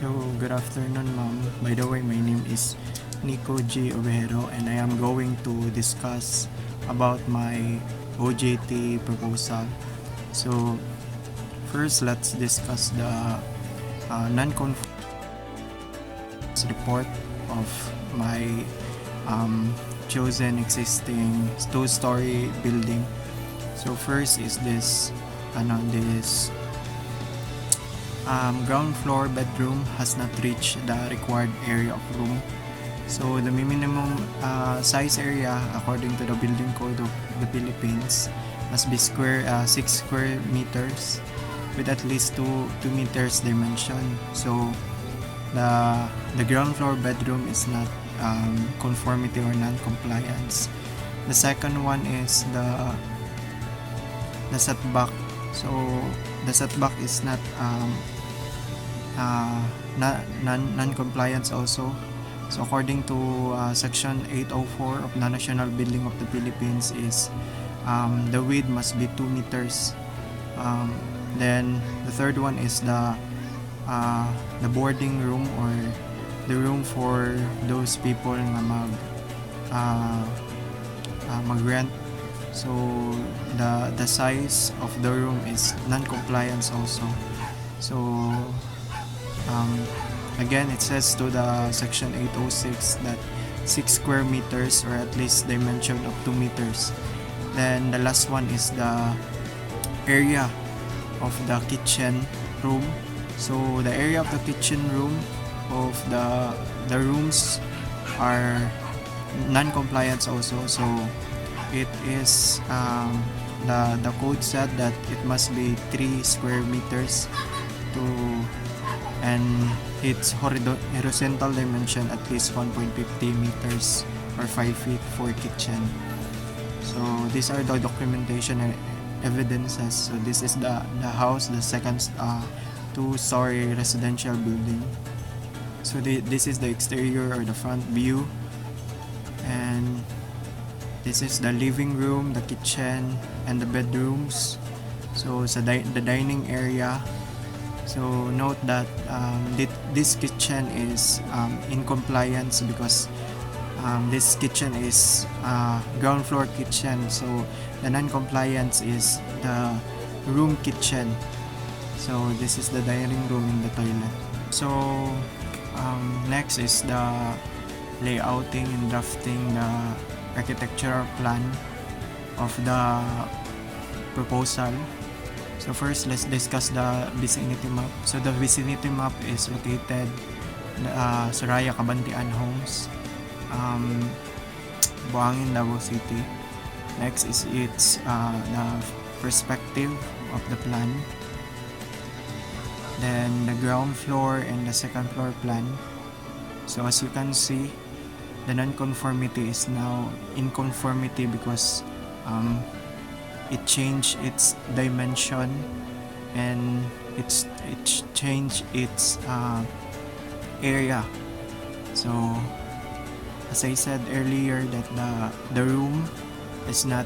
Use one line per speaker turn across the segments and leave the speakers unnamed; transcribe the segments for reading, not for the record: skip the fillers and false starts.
So, good afternoon, ma'am. By the way, my name is Nico G. Obejero, and I am going to discuss about my OJT proposal. So, first, let's discuss the non-conformance report of my chosen existing two-story building. So, first is this ground floor bedroom has not reached the required area of room. So the minimum size area according to the building code of the Philippines must be 6 square meters with at least 2 meters dimension. So the ground floor bedroom is not conformity or non-compliance. The second one is the setback. So the setback is not non-compliance also. So according to section 804 of the National Building of the Philippines is the width must be 2 meters. Then the third one is the boarding room or the room for those people na mag-rent. So the size of the room is non-compliance also. So again, it says to the section 806 that 6 square meters or at least dimension of 2 meters. Then the last one is the area of the kitchen room. So the area of the kitchen room of the rooms are non-compliance also. So it is the code said that it must be 3 square meters and its horizontal dimension at least 1.50 meters or 5 feet for kitchen. So these are the documentation and evidences. So this is the house, the second 2-story residential building. So this is the exterior or the front view, and this is the living room, the kitchen, and the bedrooms. So the dining area. So note that this kitchen is in compliance because this kitchen is ground floor kitchen. So the non-compliance is the room kitchen. So this is the dining room and the toilet. So next is the layouting and drafting the architectural plan of the proposal. So first, let's discuss the vicinity map. So the vicinity map is located Soraya Kabantian Homes, Buangin, Davao City. Next is its the perspective of the plan. Then the ground floor and the second floor plan. So as you can see, the non-conformity is now in conformity because it changed its dimension and it changed its area. So as I said earlier that the room is not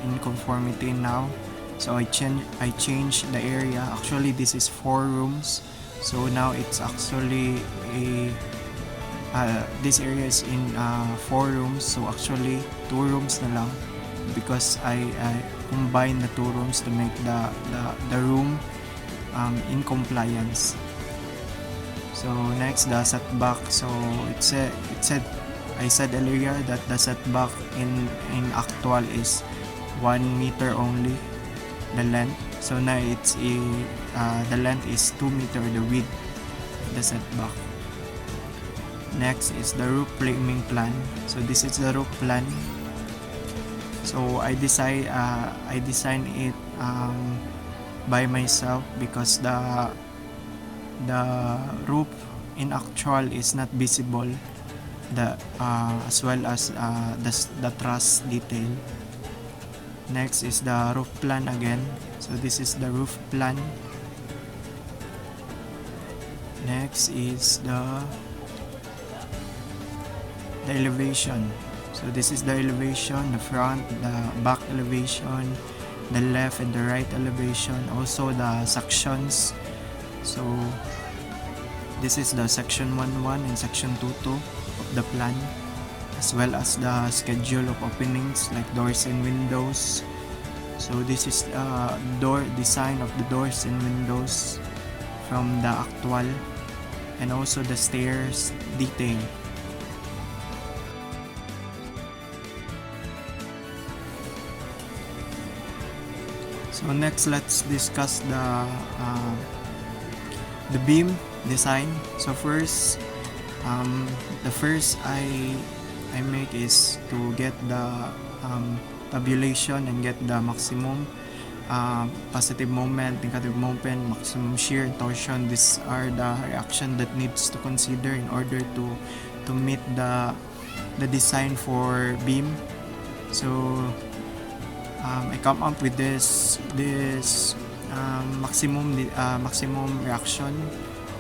in conformity now. So I changed the area. Actually this is 4 rooms. So now it's actually this area is in 4 rooms. So actually 2 rooms na lang because I combine the 2 rooms to make the room in compliance. So next, the setback. So I said earlier that the setback in actual is 1 meter only, the length. So now it's the length is 2 meter, the width of the setback. Next is the roof framing plan. So this is the roof plan. So I designed it by myself because the roof in actual is not visible, as well as the truss detail. Next is the roof plan again. So this is the roof plan. Next is the elevation. So this is the elevation, the front, the back elevation, the left and the right elevation, also the sections. So This is the section 1.1 and section 2.2 of the plan, as well as the schedule of openings like doors and windows. So this is door design of the doors and windows from the actual, and also the stairs detail. So next, let's discuss the beam design. So first, the first I make is to get the tabulation and get the maximum positive moment, negative moment, maximum shear, and torsion. These are the reaction that needs to consider in order to meet the design for beam. So I come up with this maximum reaction.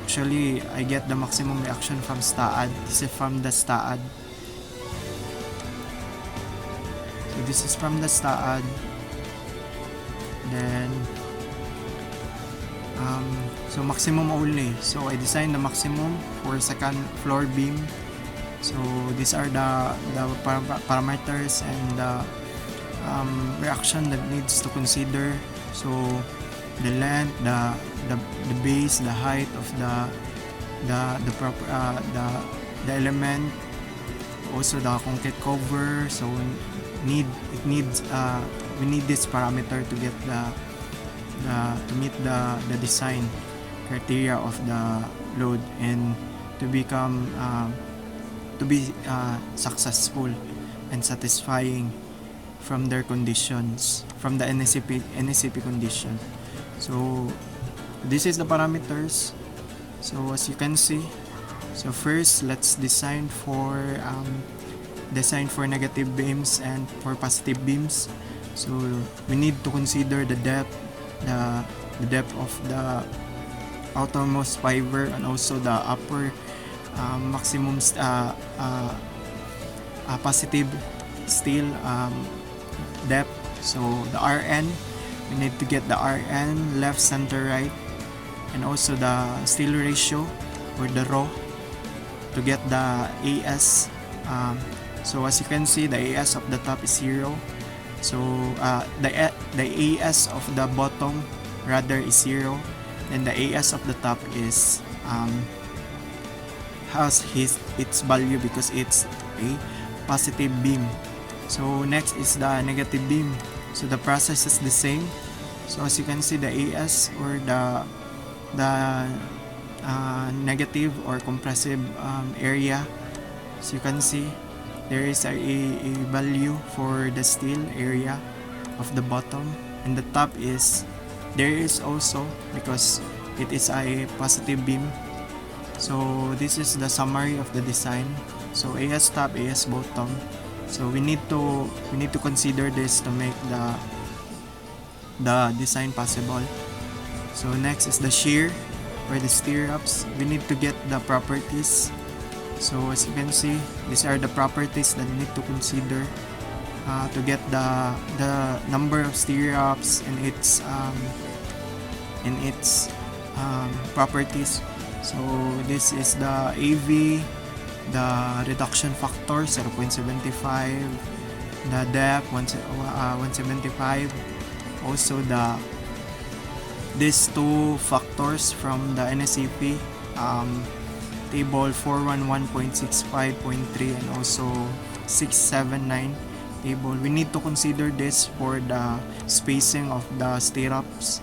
Actually, I get the maximum reaction from STAAD. This is from the STAAD. So this is from the STAAD. Then so maximum only. So I designed the maximum for second floor beam. So these are the parameters and the reaction that needs to consider. So the length, the base, the height of the element, also the concrete cover. So we need this parameter to get to meet the design criteria of the load and to become to be successful and satisfying from their conditions, from the NSCP condition. So this is the parameters. So as you can see, so first let's design for negative beams and for positive beams. So we need to consider the depth, the depth of the outermost fiber, and also the upper maximum positive steel depth. So the RN, we need to get the RN, left, center, right, and also the steel ratio or the rho to get the AS. So as you can see, the AS of the top is 0. So the AS of the bottom rather is 0, and the AS of the top is has its value because it's a positive beam. So next is the negative beam. So the process is the same. So as you can see, the AS or the negative or compressive area, as you can see, there is a value for the steel area of the bottom, and the top is there is also because it is a positive beam. So this is the summary of the design. So AS top, AS bottom. So we need to consider this to make the design possible. So next is the shear or the stirrups. We need to get the properties. So as you can see, these are the properties that we need to consider to get the number of stirrups and its properties. So this is the AV, the reduction factor 0.75, the depth 175, also these two factors from the NSCP table 411.65.3 and also 679 table. We need to consider this for the spacing of the stirrups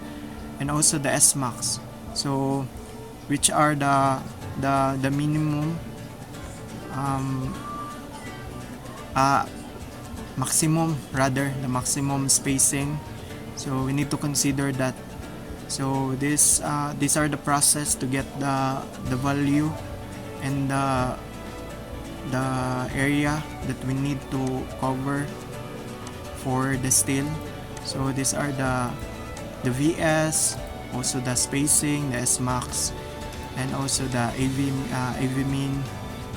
and also the S-max. So which are the minimum maximum, rather the maximum spacing. So we need to consider that. So these are the process to get the value and the area that we need to cover for the steel. So these are the VS, also the spacing, the S-max, and also the AV mean,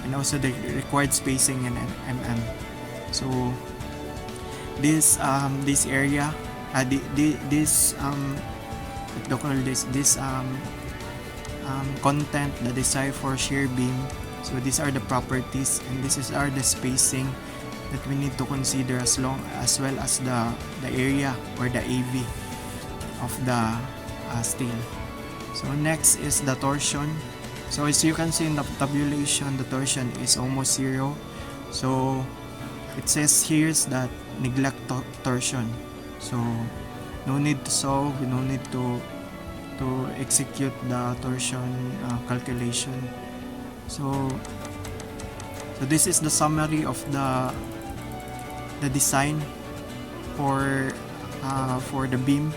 and also the required spacing in mm. So this area, content, the design for shear beam. So these are the properties, and are the spacing that we need to consider, as well as the area or the AV of the steel. So next is the torsion. So as you can see in the tabulation, the torsion is almost 0. So it says here that neglect torsion. So no need to solve, no need to execute the torsion calculation. So this is the summary of the design for the beam.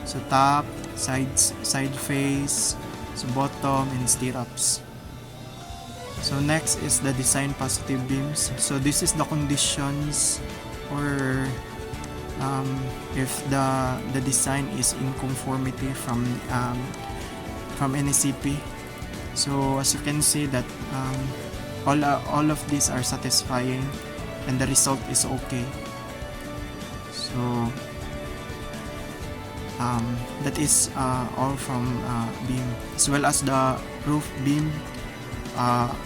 So top, side face, so bottom, and stirrups. So next is the design positive beams. So this is the conditions, or if the design is in conformity from NCP. So as you can see that all of these are satisfying and the result is okay. So that is all from beam, as well as the roof beam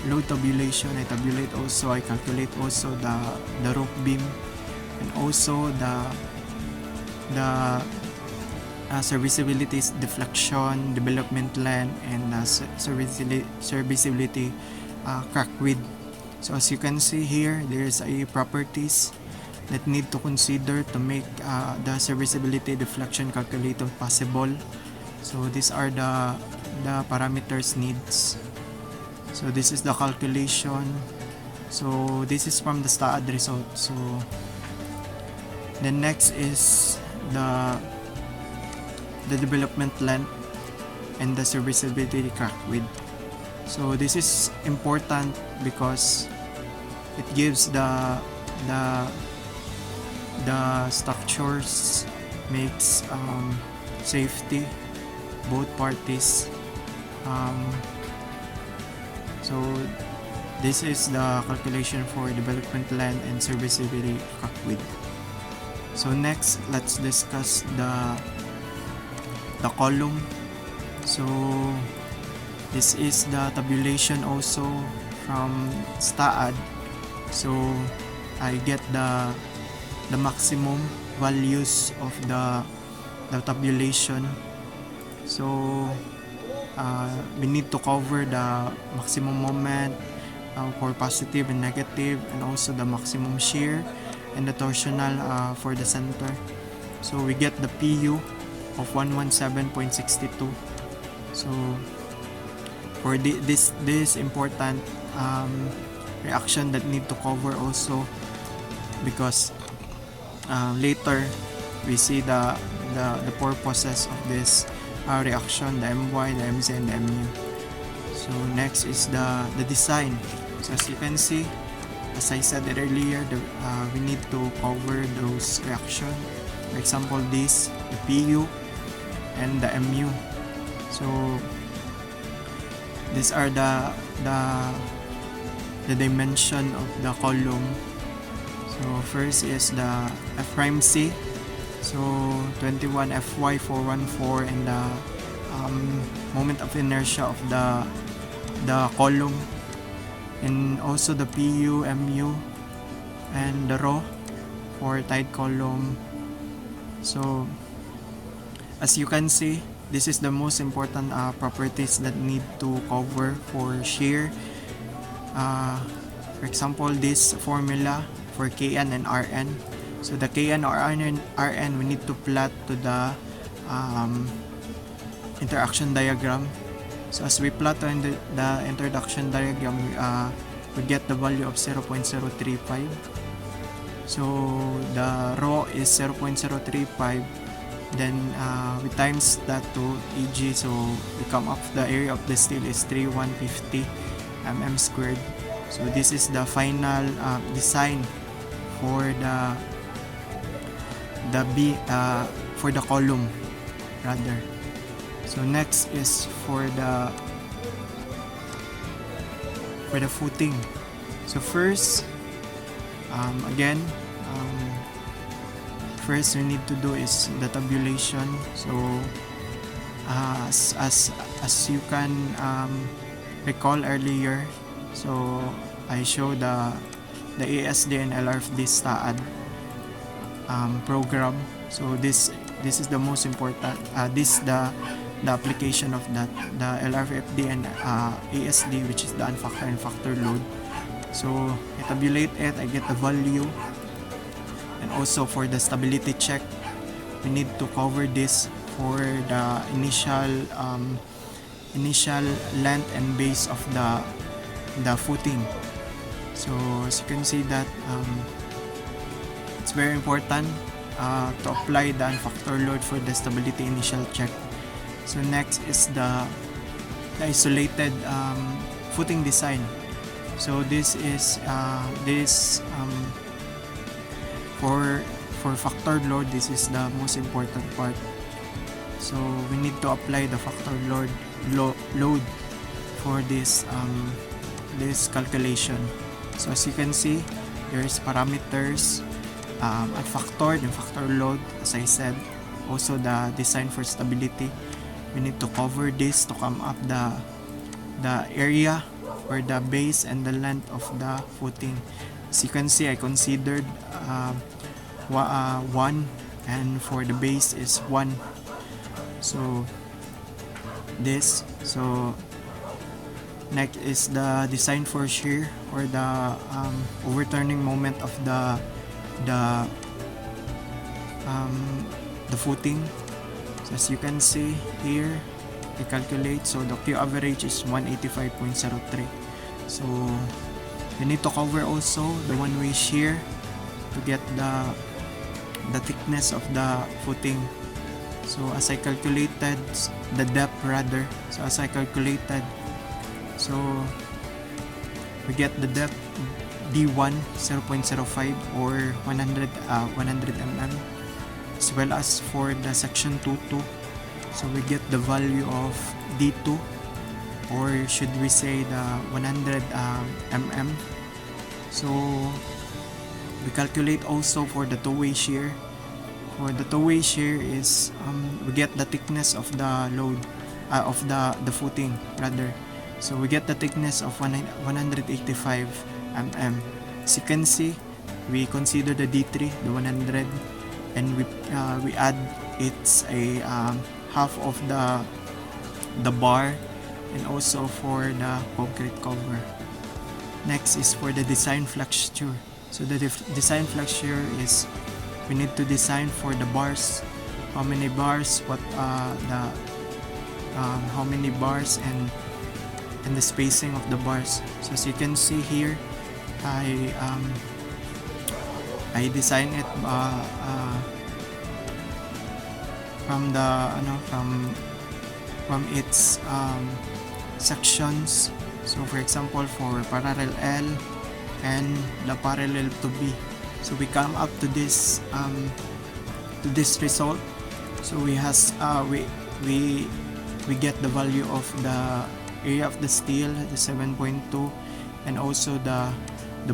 load tabulation. I tabulate also, I calculate also the roof beam, and also the serviceability, deflection, development length, and serviceability crack width. So as you can see here, there's a properties that need to consider to make the serviceability deflection calculator possible. So these are the parameters needs. So this is the calculation. So this is from the STAAD result. So the next is the development length and the serviceability crack width. So this is important because it gives the structures, makes safety both parties. So this is the calculation for development length and serviceability crack width. So next, let's discuss the column. So this is the tabulation also from STAAD. So I get the maximum values of the tabulation. So we need to cover the maximum moment for positive and negative, and also the maximum shear and the torsional for the center. So we get the PU of 117.62. So for this important reaction that need to cover also, because later we see the purposes of this reaction, the MY, the MC, and the MU. So next is the design. So as you can see, as I said earlier, we need to cover those reaction. For example, this, the PU and the MU. So these are the dimension of the column. So first is the F'(C). So 21 Fy 414, and the moment of inertia of the column, and also the PU, MU, and the rho for tight column. So as you can see, this is the most important properties that need to cover for shear. For example, this formula for Kn and Rn. So the Kn or Rn, we need to plot to the interaction diagram. So as we plot on the interaction diagram, we get the value of 0.035. So the rho is 0.035. Then we times that to Eg, so we come up the area of the steel is 3150 mm squared. So this is the final design for for the column rather. So next is for the footing. So first, first we need to do is the tabulation. So as as you can recall earlier, so I show the ASD and LRFD STAAD program. So this is the most important. This the application of that, the LRFD and ASD, which is the unfactor and factor load. So I tabulate it, I get the value, and also for the stability check, we need to cover this for the initial length and base of the footing. So as you can see that it's very important to apply the unfactor load for the stability initial check. So next is the isolated footing design. So this is for factor load, this is the most important part. So we need to apply the factor load for this calculation. So as you can see, there's parameters, unfactored and factor load, as I said. Also the design for stability. We need to cover this to come up the area or the base and the length of the footing. As you can see, I considered 1, and for the base is 1. So this, so next is the design for shear or the overturning moment of the footing. So as you can see here, I calculate, so the Q average is 185.03. So you need to cover also the one-way shear to get the thickness of the footing. So as I calculated the depth rather, so as I calculated, so we get the depth D1 0.05 or 100 mm, as well as for the section 22, so we get the value of D2, or should we say the 100 mm. So we calculate also for the two-way shear. For the two-way shear is we get the thickness of the load of the footing rather. So we get the thickness of 185 mm. As you can see, we consider the D3, the 100, and we add it's a half of the bar, and also for the concrete cover. Next is for the design flexure. So the design flexure is we need to design for the bars, how many bars, what how many bars, and the spacing of the bars. So as you can see here, I design it from the from its sections. So for example, for parallel L and the parallel to B, so we come up to this result. So we get the value of the area of the steel, the 7.2, and also the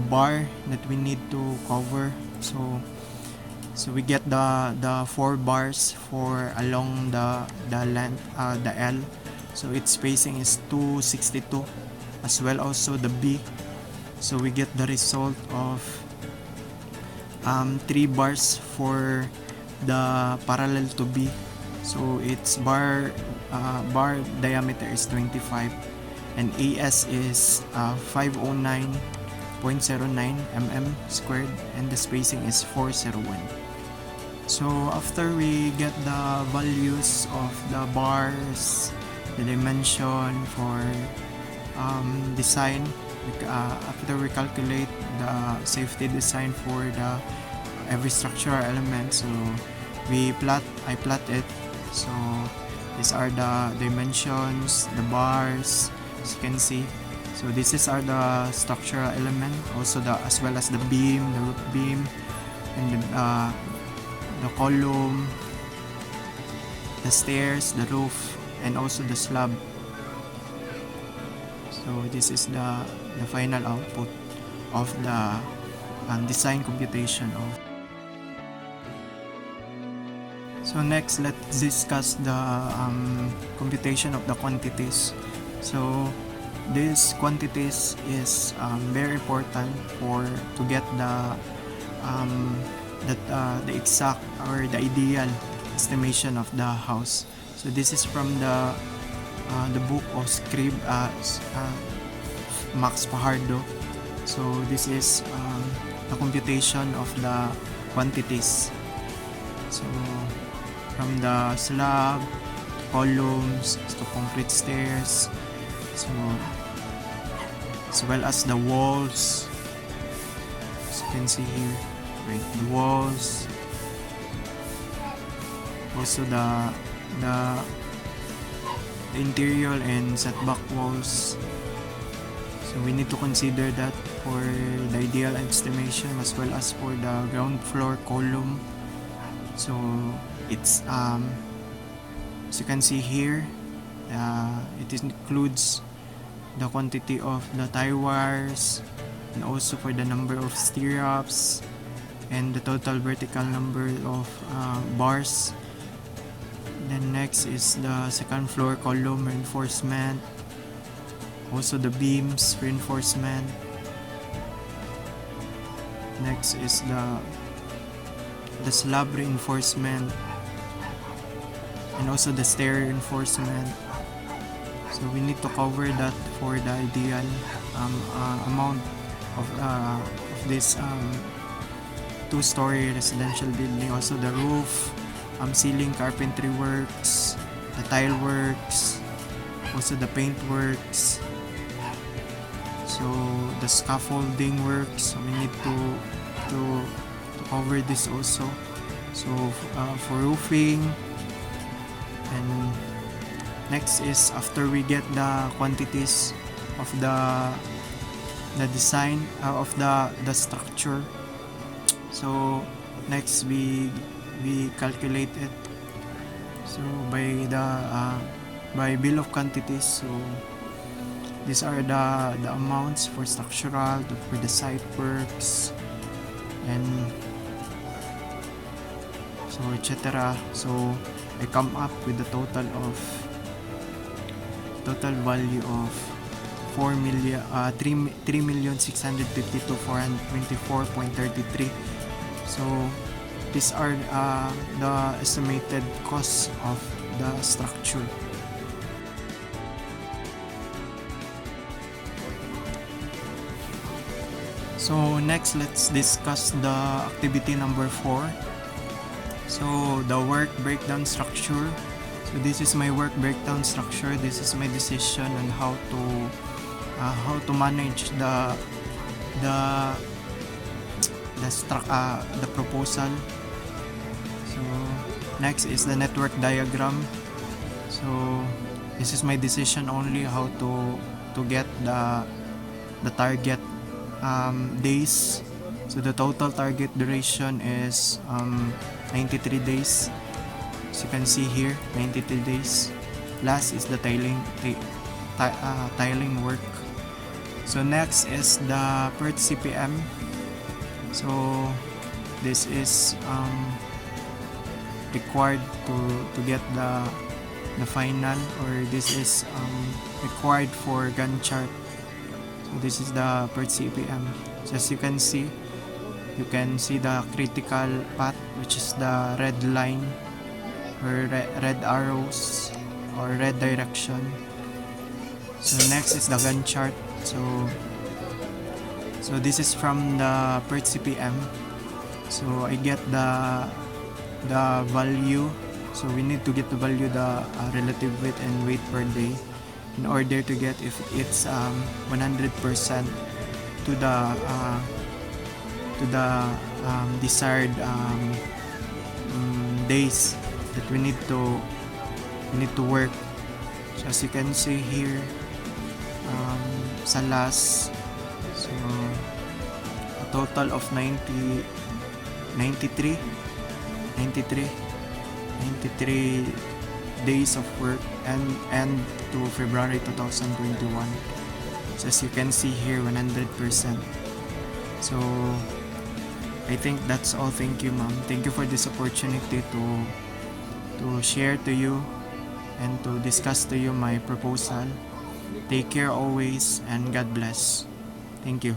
bar that we need to cover. So we get the 4 bars for along the length, the L. So its spacing is 262, as well also the B. So we get the result of 3 bars for the parallel to B. So its bar diameter is 25, and AS is 509.09 mm squared, and the spacing is 401. So after we get the values of the bars, the dimension for design, after we calculate the safety design for the every structural element, so I plot it. So these are the dimensions, the bars, as you can see. So this are the structural element, also as well as the beam, the roof beam, and the column, the stairs, the roof, and also the slab. So this is the final output of the design computation of. So next, let's discuss the computation of the quantities. So these quantities is very important for to get the exact or the ideal estimation of the house. So this is from the book of Scribe, Max Fajardo. So this is the computation of the quantities. So from the slab, columns, to concrete stairs, so as well as the walls, as you can see here, right, the walls, also the interior and setback walls. So we need to consider that for the ideal estimation, as well as for the ground floor column. So it's as you can see here, it includes the quantity of the tie wires, and also for the number of stirrups, and the total vertical number of bars. Then next is the second floor column reinforcement, also the beams reinforcement. Next is the slab reinforcement, and also the stair reinforcement. So we need to cover that for the ideal amount of this two-story residential building. Also the roof, ceiling carpentry works, the tile works, also the paint works, so the scaffolding works. So we need to cover this also. So for roofing. And next is, after we get the quantities of the design of the structure, so next we calculate it, so by bill of quantities. So these are the amounts for structural, for the site works, and so etc. So I come up with the total value of 3,652,424.33. So these are the estimated costs of the structure. So next, let's discuss the activity number 4. So the work breakdown structure. So this is my work breakdown structure. This is my decision on how to manage the proposal. So next is the network diagram. So this is my decision only how to get the target days. So the total target duration is 93 days. As you can see here, 93 days. Last is the tiling work. So next is the per CPM. So this is required to get the final, or this is required for Gantt chart. So this is the per CPM. So as you can see the critical path, which is the red line or red arrows or red direction. So next is the Gantt chart. So this is from the per CPM. So I get the value. So we need to get the value, the relative weight and weight per day, in order to get if it's 100% to the desired days that we need to work. So as you can see here, sa last, so a total of 93 days of work and to February 2021. So as you can see here, 100%. So I think that's all. Thank you, ma'am. Thank you for this opportunity to share to you and to discuss to you my proposal. Take care always and God bless. Thank you.